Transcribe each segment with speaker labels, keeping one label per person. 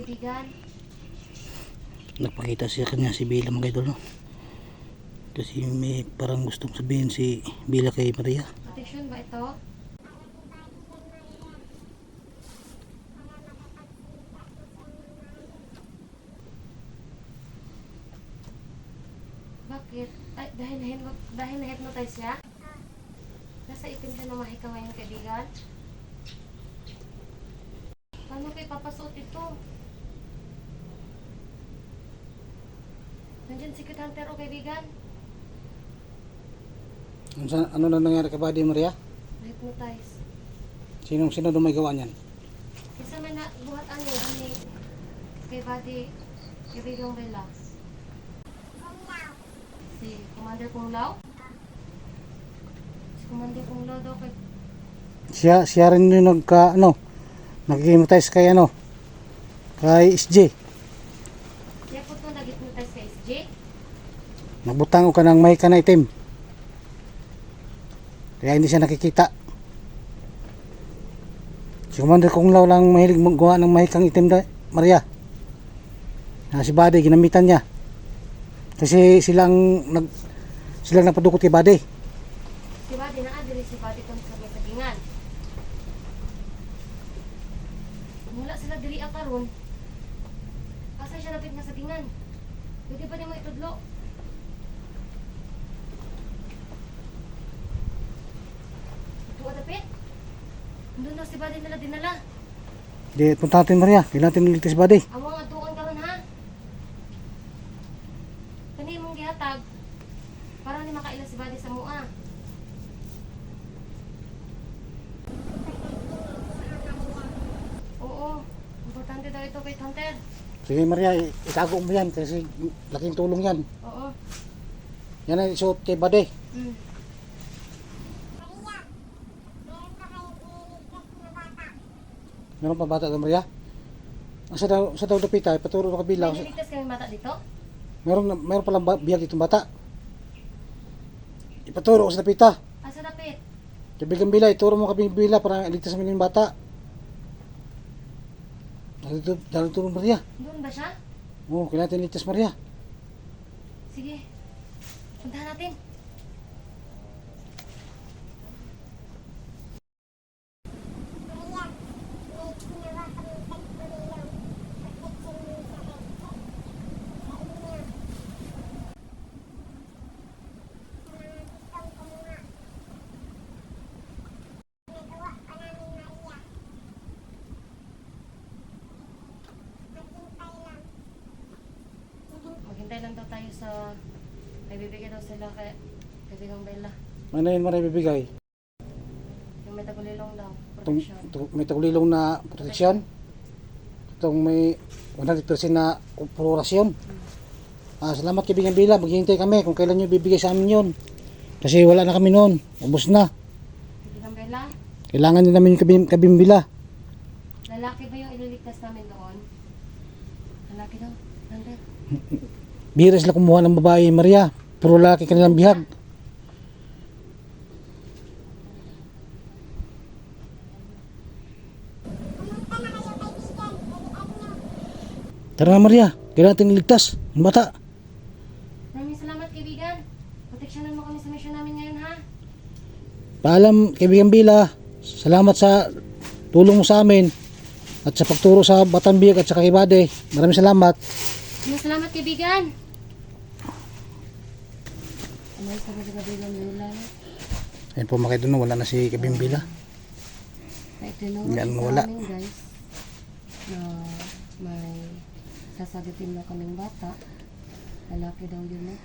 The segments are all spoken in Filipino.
Speaker 1: kaibigan.
Speaker 2: Nagpakita siya kanya si Bila mga idol, no? Kasi may parang gustong sabihin si Bila kay Maria.
Speaker 1: Protection ba ito? Bakit? Ay, dahil na-hypnotize siya? Nasa itim siya na mahika ngayon, kaibigan. Paano kayo papasuot ito? Nandiyan si Cute Hunter, o kaibigan.
Speaker 2: Ano na nangyari kay Buddy Maria?
Speaker 1: Na-hypnotize.
Speaker 2: Sino may gawa niyan?
Speaker 1: Kasi may nabuhat ano ni kay Buddy, kaibigang Bella. Si Commander Kung Lao? Si Commander Kung Lao daw kay...
Speaker 2: Siya rin yung nag-hypnotize kay kay SJ.
Speaker 1: Siya po ito nag-hypnotize kay SJ?
Speaker 2: Nagbutang ka ng mahika na itim. Kaya hindi siya nakikita. Si Commander Kung Lao lang mahilig magawa ng mahikang itim Maria. Si Buddy, ginamitan niya. Kasi silang napadukot kay Buddy.
Speaker 1: Si Buddy na adili si Buddy kung sa may sagingan. Mula sila diri karon. Asa siya lapit nga sagingan? Pwede ba mo itudlo? Ito adapit? Doon na si Buddy nila dinala.
Speaker 2: Di, punta natin Maria. Kailangan natin niligtas si Buddy.
Speaker 1: Amo nga tuon karon ha. Kani mong gihatag para ni makaila si Buddy sa mua. Oo, importante daw ito kay Hunter.
Speaker 2: Sige Maria, itago mo yan kasi laking tulong yan.
Speaker 1: Oo.
Speaker 2: Yan ang isuot kay Buddy.
Speaker 1: Mm.
Speaker 2: Meron pa bata daw Maria? Sa daw dapita, paturo na kabilang.
Speaker 1: May niligtas kami bata dito?
Speaker 2: Meron palang biyag ditong bata. Ipaturo ko sa dapita.
Speaker 1: Asa dapit?
Speaker 2: Kabilang Bila, ituro mo kabing Bila para iligtas namin yung bata. Dalang tulong Maria.
Speaker 1: Doon ba siya?
Speaker 2: Oo, kailangan natin iligtas Maria.
Speaker 1: Sige. Puntahan natin. Maghintay lang daw tayo sa... May bibigyan daw sila kay kaibigang Bella.
Speaker 2: Ano yun Maria bibigay?
Speaker 1: Yung may tagulilong daw. Protection.
Speaker 2: May tagulilong na proteksyon. Itong may 100% na operasyon. Salamat kaibigan Bila, maghihintay kami kung kailan nyo bibigay sa amin yun. Kasi wala na kami noon, ubos na.
Speaker 1: Kaibigang Bella,
Speaker 2: Kailangan din namin yung kabing Bila.
Speaker 1: lalaki ba yung ililigtas namin doon? Lalaki daw. Hunter.
Speaker 2: Bihira sila kumuha ng babae Maria. Puro lalaki kanilang bihag. Tara na Maria, kailangan natin iligtas ang bata.
Speaker 1: Maraming salamat kaibigan. Proteksyonan mo kami sa mission namin ngayon ha.
Speaker 2: Paalam kaibigan Bila, salamat sa tulong mo sa amin at sa pagturo sa Batang Biyag at sa kay Buddy. Maraming salamat.
Speaker 1: Maraming salamat kaibigan. Ano yung sabi sa kabilang nila?
Speaker 2: Ayun po mga idol, wala na si Kabing Bila.
Speaker 1: Kahit tinawag
Speaker 2: Yan,
Speaker 1: sa
Speaker 2: wala.
Speaker 1: amin guys na may sasagutin na kaming bata. Lalaki daw yun eh.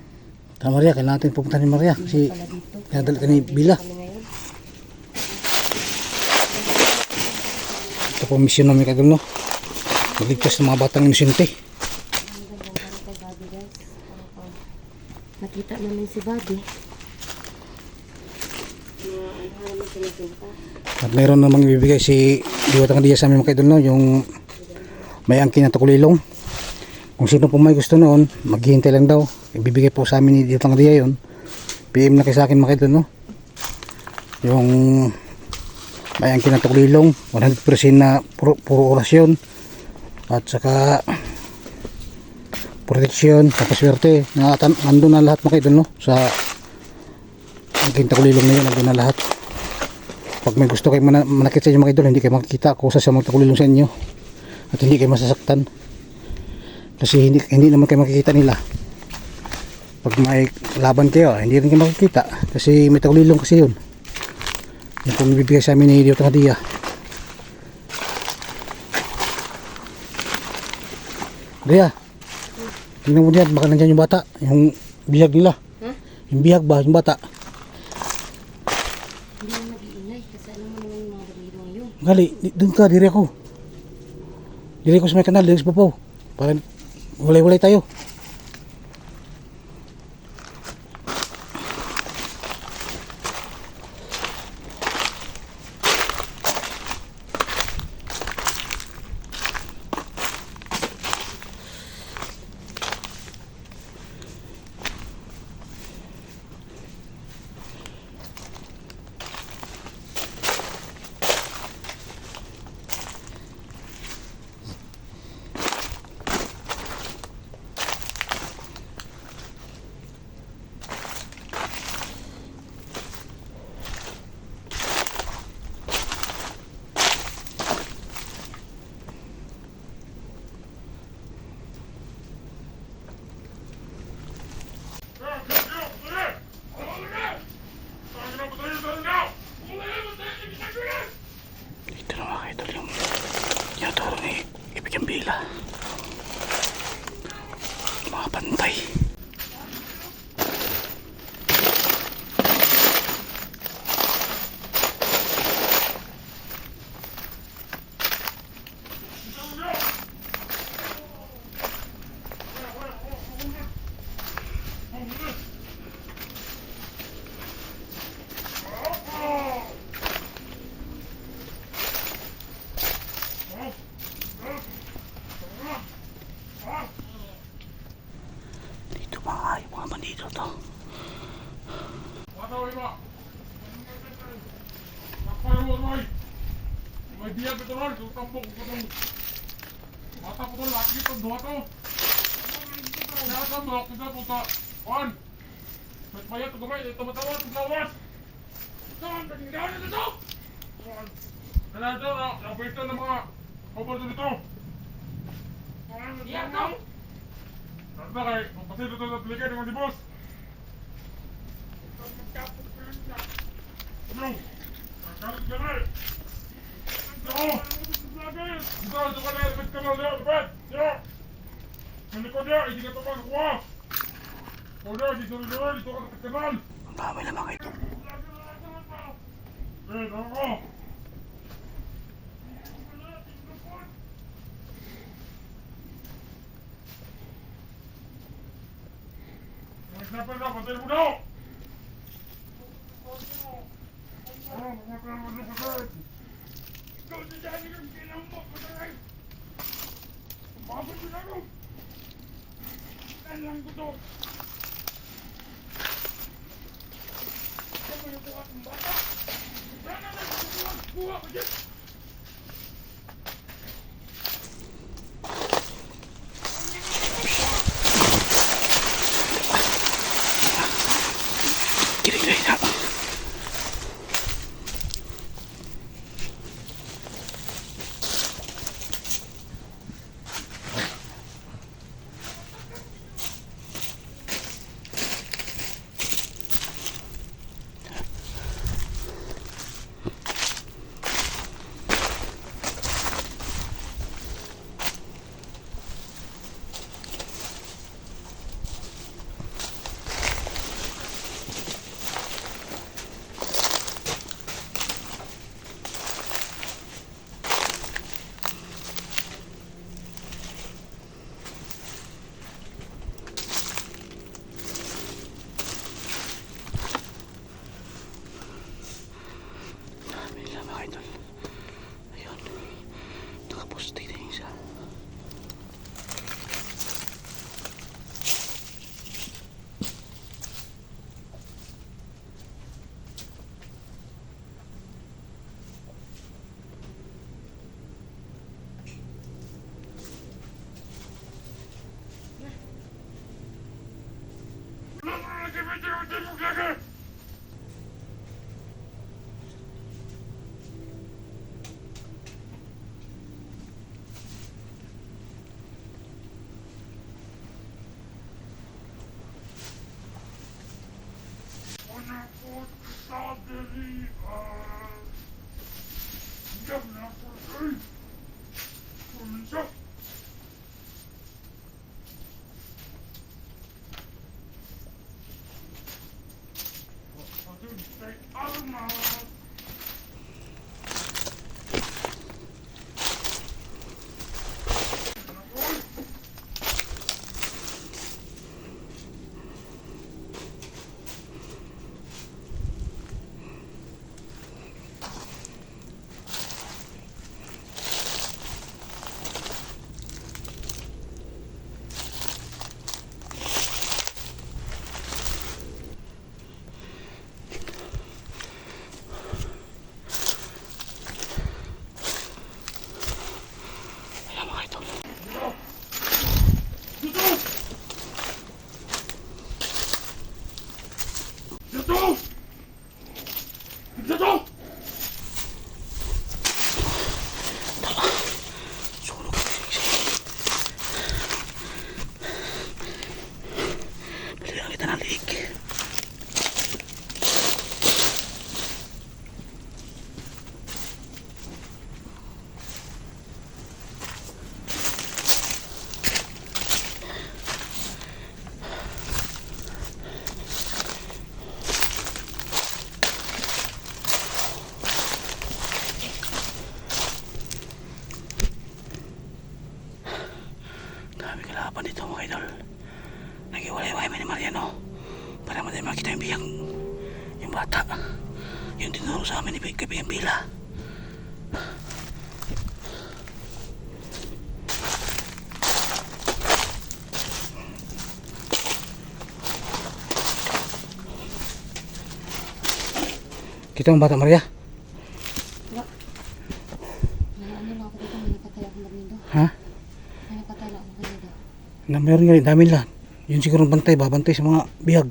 Speaker 2: Tara Maria, kailangan natin pupunta ni Maria kasi
Speaker 1: Pala dito.
Speaker 2: pinadala ka ni Bila.
Speaker 1: Kami ngayon.
Speaker 2: Ito po mission namin kagul, no? Magligtas ng mga batang inosente.
Speaker 1: Ang gandang para kay Buddy guys. Para pag nakita namin si Buddy. Ano naman sinasunta.
Speaker 2: At mayroon namang ibibigay si Diwatang Diaz sa amin mga idol, no? Yung may angkin na tukulilong. Kung sino po may gusto noon, maghihintay lang daw. Ibibigay po sa amin ni Diwatang Diaz yun. PM na kayo sa akin mga idol, no? Yung may angkin na tukulilong, 100% na puro orasyon. at saka proteksyon, kapaswerte na nandun na lahat mga idol, no? Sa ang takulilong na yun, nandun na lahat. Pag may gusto kayo manakit sa inyo mga idol, hindi kayo makikita kusa sa magtakulilong sa inyo at hindi kayo masasaktan kasi hindi naman kayo makikita nila. Pag may laban kayo, hindi rin kayo makikita kasi may takulilong kasi yun. Yung kung ibibigay sa amin ni Diwata ng Diya. Diya, tingnan mo diyan, baka nandyan yung bata, yung bihag nila.
Speaker 1: Ha?
Speaker 2: Yung bihag ba, yung bata.
Speaker 1: Hindi mo mag-iingay kasi alam mo naman yung mga balido ngayon.
Speaker 2: Gali, doon ka, diri ako. Diri ko sa may kanal, diri sa papaw. Para walay-walay tayo. Ito na mga idol yung tinaturo ni Ibigang Bila. Mga pantay. Dito yung mga bandido to.
Speaker 3: May biya betul lah, tu tampuk betul. Mata betul laki tu dua tu. Saya tu blok kita puta. On. Supaya tu kau itu betul tu lawas. Jangan tinggal di situ. On. Dan ada nak betul nama kau tu itu. Ya kau. Nanti kai, pasti tu tu belikan dengan di bos. No. Kalau jangan. No! Ito, ito ka na, ito ka na, dapat! Yo! Malikod niya, hindi ka ito magkuha! O na, dito ka sa kanal!
Speaker 2: Ang dami na mga idol.
Speaker 3: Eh, ako! Nagsapan na, patay mo daw! Patay mo na, patay! Ikaw sa dyan yung ginang mo, patay! Bakit yun ako? Lang ko to! Ikaw mo yung buhat ng bata! Sana na buha ko dyan!
Speaker 2: Kiri-kiri na.
Speaker 3: Manapot sa derihan. Diyan na po ay. Kuminsa. Atin kay Alma.
Speaker 2: Ayan mga idol.
Speaker 3: Dito! Dito!
Speaker 2: Sunog. Balikan kita ng liig. Dami kalaban dito mga idol. Nagiwalay-walay ni Mariano para madali makita yung biyang yung bata. Yung tinuro sa amin ni Kaibigan Bila. Kita ang bata Maria?
Speaker 1: Wala. Wala ano lang ako dito. May nakatay ako magnido.
Speaker 2: Ha?
Speaker 1: May nakatay lang ako magnido.
Speaker 2: Na meron nga rin, dami nila. Yun siguro bantay, babantay sa mga bihag.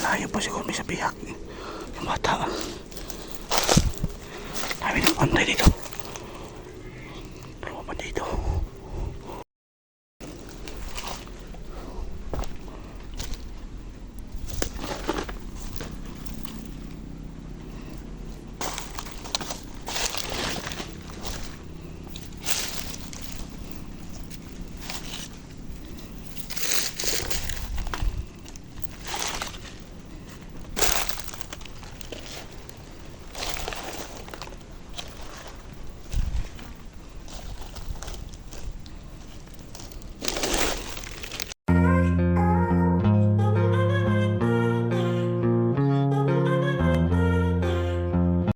Speaker 2: Layo pa siguro may sa bihag. Yung bata. Dami ng bantay dito. Pero pa dito.